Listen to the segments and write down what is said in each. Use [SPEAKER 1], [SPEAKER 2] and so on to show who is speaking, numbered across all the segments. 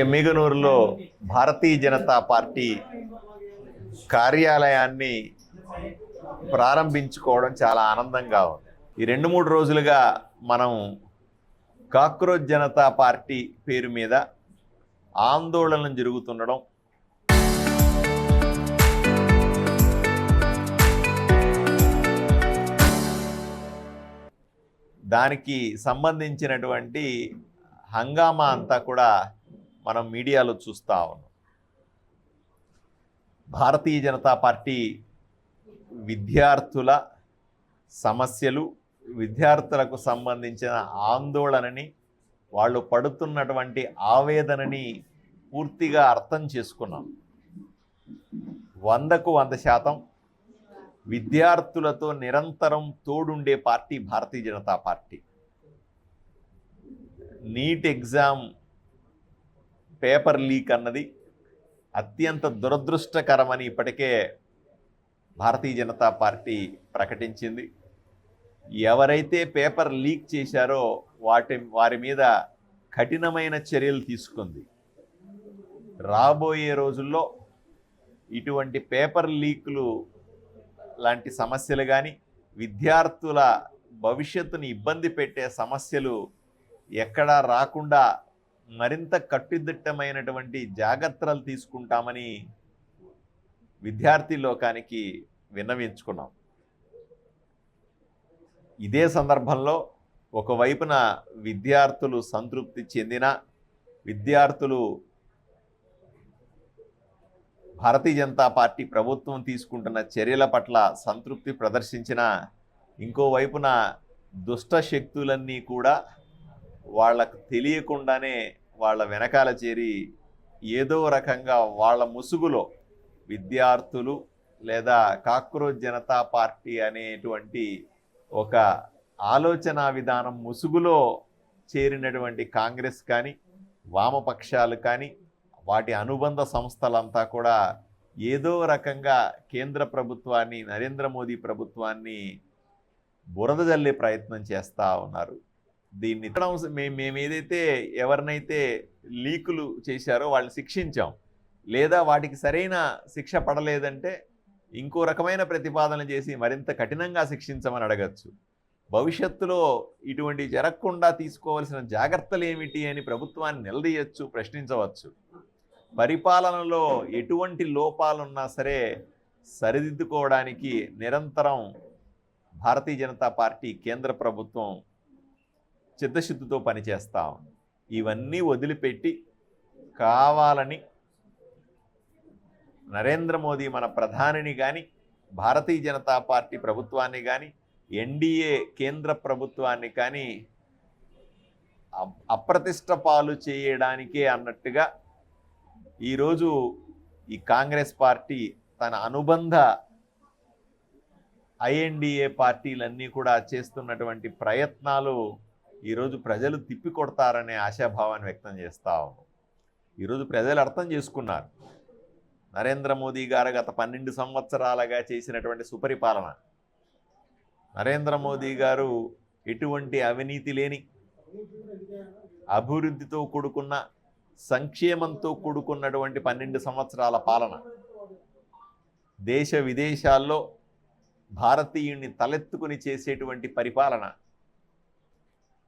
[SPEAKER 1] ఎమ్మిగనూరులో భారతీయ Janata party కార్యాలయాన్ని ప్రారంభించుకోవడం చాలా ఆనందంగా ఉంది. ఈ 2-3 రోజులుగా మనం కాక్రోచ్ జనతా పార్టీ పేరు మీద ఆందోళనలు జరుగుతుండడం, దానికి సంబంధించినటువంటి హంగామా అంతా కూడా మనం మీడియాలో చూస్తూ ఉన్నాం. భారతీయ జనతా పార్టీ విద్యార్థుల సమస్యలు, విద్యార్థులకు సంబంధించిన ఆందోళనని, వాళ్ళు పడుతున్నటువంటి ఆవేదనని పూర్తిగా అర్థం చేసుకున్నాం. 100కు 100% విద్యార్థులతో నిరంతరం తోడుండే party Bharatiya Janata party. NEET exam paper leak అన్నది అత్యంత దురదృష్టకరమని ఇప్పటికే భారతీయ జనతా పార్టీ ప్రకటించింది. ఎవరైతే పేపర్ లీక్ చేశారో వారి మీద కఠినమైన చర్యలు తీసుకుంది. రాబోయే రోజుల్లో ఇటువంటి పేపర్ లీకులు లాంటి సమస్యలు కానీ, విద్యార్థుల భవిష్యత్తుని ఇబ్బంది పెట్టే సమస్యలు ఎక్కడా రాకుండా మరింత కట్టుదిట్టమైనటువంటి జాగ్రత్తలు తీసుకుంటామని విద్యార్థి లోకానికి విన్నవించుకున్నాం. ఇదే సందర్భంలో ఒకవైపున విద్యార్థులు సంతృప్తి చెందిన, విద్యార్థులు భారతీయ జనతా పార్టీ ప్రభుత్వం తీసుకుంటున్న చర్యల పట్ల సంతృప్తి ప్రదర్శించిన, ఇంకోవైపున దుష్ట శక్తులన్నీ కూడా వాళ్ళకు తెలియకుండానే వాళ్ళ వెనకాల చేరి ఏదో రకంగా వాళ్ళ ముసుగులో విద్యార్థులు లేదా కాక్రోచ్ జనతా పార్టీ అనేటువంటి ఒక ఆలోచన విధానం ముసుగులో చేరినటువంటి కాంగ్రెస్ కానీ, వామపక్షాలు కానీ, వాటి అనుబంధ సంస్థలంతా కూడా ఏదో రకంగా కేంద్ర ప్రభుత్వాన్ని, నరేంద్ర మోదీ ప్రభుత్వాన్ని బురద జల్లే ప్రయత్నం చేస్తూ ఉన్నారు. దీన్ని మేము ఏదైతే ఎవరినైతే లీకులు చేశారో వాళ్ళని శిక్షించాం, లేదా వాటికి సరైన శిక్ష పడలేదంటే ఇంకో రకమైన ప్రతిపాదన చేసి మరింత కఠినంగా శిక్షించమని అడగచ్చు. భవిష్యత్తులో ఇటువంటి జరగకుండా తీసుకోవాల్సిన జాగ్రత్తలు ఏమిటి అని ప్రభుత్వాన్ని నిలదీయచ్చు, ప్రశ్నించవచ్చు. పరిపాలనలో ఎటువంటి లోపాలున్నా సరే సరిదిద్దుకోవడానికి నిరంతరం భారతీయ జనతా పార్టీ కేంద్ర ప్రభుత్వం చిత్తశుద్ధితో పనిచేస్తాం. ఇవన్నీ వదిలిపెట్టి కావాలని నరేంద్ర మోదీ మన ప్రధానిని కానీ, భారతీయ జనతా పార్టీ ప్రభుత్వాన్ని కానీ, ఎన్డీఏ కేంద్ర ప్రభుత్వాన్ని కానీ అప్రతిష్ట పాలు చేయడానికే అన్నట్టుగా ఈరోజు ఈ కాంగ్రెస్ పార్టీ తన అనుబంధ ఐఎన్డీఏ పార్టీలన్నీ కూడా చేస్తున్నటువంటి ప్రయత్నాలు ఈరోజు ప్రజలు తిప్పికొడతారనే ఆశాభావాన్ని వ్యక్తం చేస్తూ ఉన్నాం. ఈరోజు ప్రజలు అర్థం చేసుకున్నారు నరేంద్ర మోదీ గారు గత 12 సంవత్సరాలుగా చేసినటువంటి సుపరిపాలన. నరేంద్ర మోదీ గారు ఎటువంటి అవినీతి లేని, అభివృద్ధితో కూడుకున్న, సంక్షేమంతో కూడుకున్నటువంటి 12 సంవత్సరాల పాలన. దేశ విదేశాల్లో భారతీయుణ్ణి తలెత్తుకుని చేసేటువంటి పరిపాలన.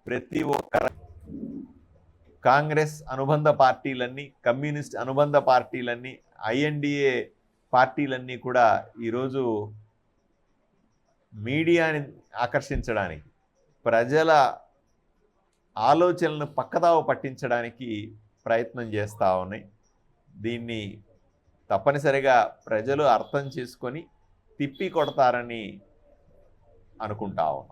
[SPEAKER 1] ప్రతి ఒక్క కాంగ్రెస్ అనుబంధ పార్టీలన్నీ, కమ్యూనిస్ట్ అనుబంధ పార్టీలన్నీ, ఐఎన్డీఏ పార్టీలన్నీ కూడా ఈరోజు మీడియాని ఆకర్షించడానికి, ప్రజల ఆలోచనలను పక్కదావ పట్టించడానికి ప్రయత్నం చేస్తూ ఉన్నాయి. దీన్ని తప్పనిసరిగా ప్రజలు అర్థం చేసుకొని తిప్పి కొడతారని అనుకుంటా ఉన్నాం.